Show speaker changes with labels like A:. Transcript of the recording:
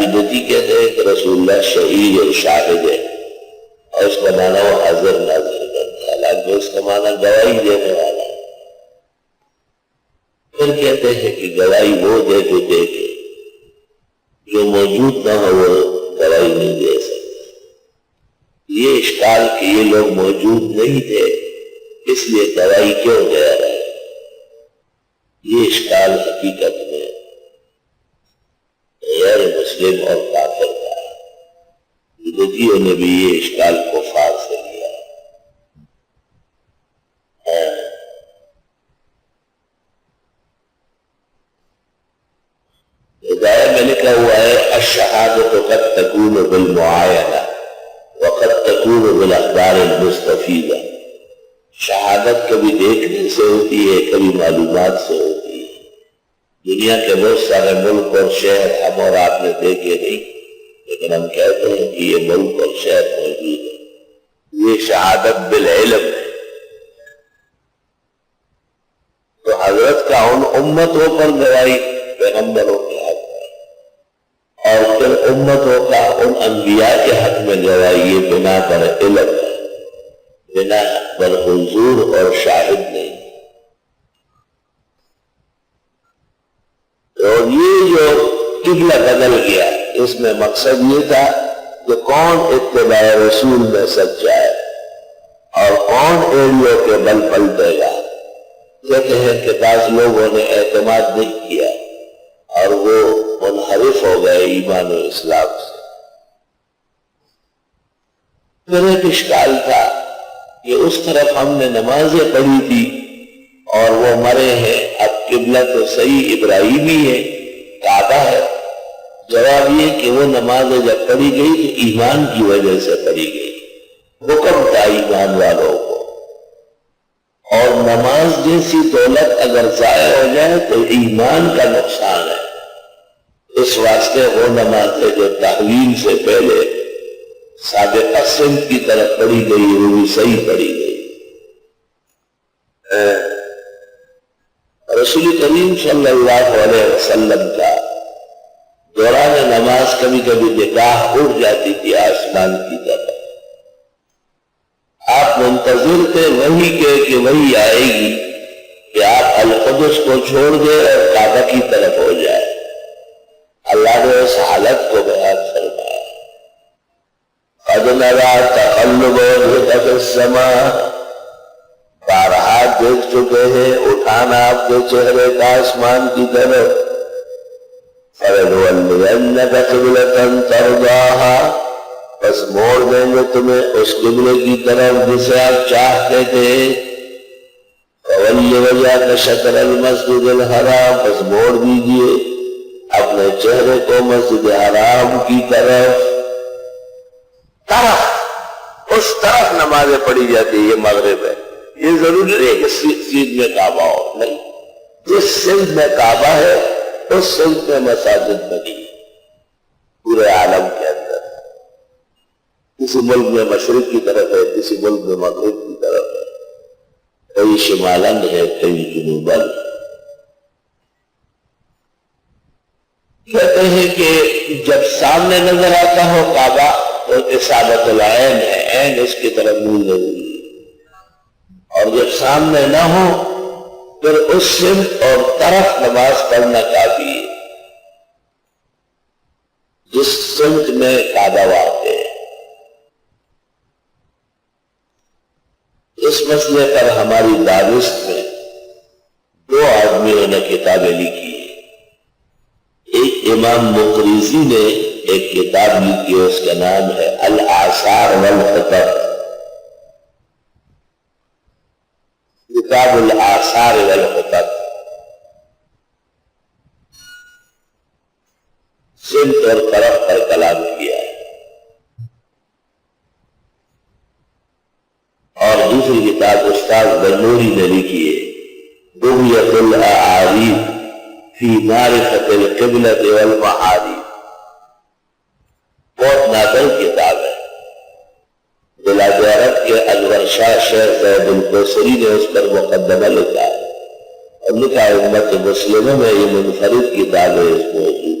A: عقیدتی کہتے ہیں کہ رسول اللہ شہید اور شاہد ہے، اور اس کا معنی وہ حاضر ناظر کرتا ہے، حالانکہ اس کا معنی گواہی دینے والا ہے۔ پھر کہتے ہیں کہ گواہی وہ دے جو دیکھے، جو موجود نہ ہو وہ گواہی نہیں دے سکتا۔ یہ اشکال کہ یہ لوگ موجود نہیں تھے اس لیے گواہی کیوں دے رہے ہیں، یہ اشکال حقیقت میں غیر مسلم اور کافر کا ہے۔ بدعتیوں نے بھی یہ اشکال کفار سے لیا ہے۔ ہدایہ میں لکھا ہوا ہے الشہادۃ قد تکون بالمعاینہ وقد تکون بالاخبار المستفیدہ۔ شہادت کبھی دیکھنے سے ہوتی ہے، کبھی معلومات سے ہوتی ہے۔ دنیا کے بہت سارے ملک اور شہر ہم اور آپ نے دیکھے نہیں، لیکن ہم کہتے ہیں کہ یہ ملک اور شہر موجود ہے۔ یہ شہادت بالعلم ہے۔ تو حضرت کا ان امتوں پر گواہی پیغمبروں کے حق میں، اور پھر امتوں کا ان انبیاء کے حق میں گواہی یہ بنا پر علم ہے، بنا پر حضور اور شاہد نہیں۔ اور یہ جو قبلہ بدل گیا، اس میں مقصد یہ تھا کہ کون اتباع رسول میں سچا ہے اور کون ایڑیوں کے بل پلٹے گا۔ کہتے ہیں کہ بعض لوگوں نے اعتماد نہیں کیا اور وہ منحرف ہو گئے ایمان و اسلام سے۔ پھر ایک اشکال تھا کہ اس طرف ہم نے نمازیں پڑھی تھی اور وہ مرے ہیں، اب قبلہ تو صحیح ابراہیمی ہے، کعبہ ہے۔ جواب یہ کہ وہ نمازیں جب پڑھی گئی تو ایمان کی وجہ سے پڑھی گئی، حکم تھا ایمان والوں کو، اور نماز جیسی دولت اگر ضائع ہو جائے تو ایمان کا نقصان ہے۔ اس واسطے وہ نمازیں جو تحویل سے پہلے سابقہ سمت کی طرف پڑھی گئی وہ بھی صحیح پڑھی گئی۔ رسول کریم صلی اللہ علیہ وسلم کا دوران نماز کبھی کبھی نگاہ اڑ جاتی تھی آسمان کی طرف، آپ منتظر تھے وحی کے کہ وحی آئے گی کہ آپ القدس کو چھوڑ دیں اور کعبہ کی طرف ہو جائے۔ اللہ نے اس حالت کو بیان فرمایا، قد نرى تقلب وجهك في السماء، بارہا دیکھ چکے ہیں اٹھانا آپ کے چہرے کا آسمان کی طرف، فَلَنُوَلِّيَنَّكَ قِبْلَةً تَرْضَاهَا، بس موڑ دیں گے تمہیں اس قبلے کی طرف جسے آپ چاہتے تھے۔ فَوَلِّ وَجْهَكَ شَطْرَ الْمَسْجِدِ الْحَرَامِ، بس موڑ دیجئے اپنے چہرے کو مسجد حرام کی طرف۔ اس طرف نمازیں پڑھی جاتی ہے، یہ مغرب ہے، یہ ضروری نہیں کہ سیدھ میں کعبہ ہو، نہیں، جس سمت میں کعبہ ہے اس سمت میں مساجد بنی پورے عالم کے اندر، کسی ملک میں مشرق کی طرف ہے، کسی ملک میں مغرب کی طرف ہے، کئی شمالن ہے، کئی جنوبن۔ کہتے ہیں کہ جب سامنے نظر آتا ہو کعبہ تو اصابت العین ہے، عین اس کی طرف منہ ضروری ہے، اور جب سامنے نہ ہو پھر اس سمت اور طرف نماز پڑھنا کافی ہے جس سمت میں کعبہ واقع ہے۔ اس مسئلے پر ہماری دانست میں دو آدمیوں نے کتابیں لکھی ہیں۔ ایک امام مقریزی نے ایک کتاب لکھی ہے، اس کا نام ہے الآثار والخطط، کتاب الآثار والخطط، سمت اور طرف پر کلام کیا ہے۔ اور دوسری کتاب استاد بنوری نے لکھی ہے بغیت الاعاریف فی معرفت القبلۃ والمعارف، بہت نادر کتاب ہے۔ بلاد عرب کے انور شاہ شیخ زید القوسری نے اس پر مقدمہ لکھا ہے اور لکھا ہے امت مسلمہ میں یہ منفرد کتاب ہے اس موضوع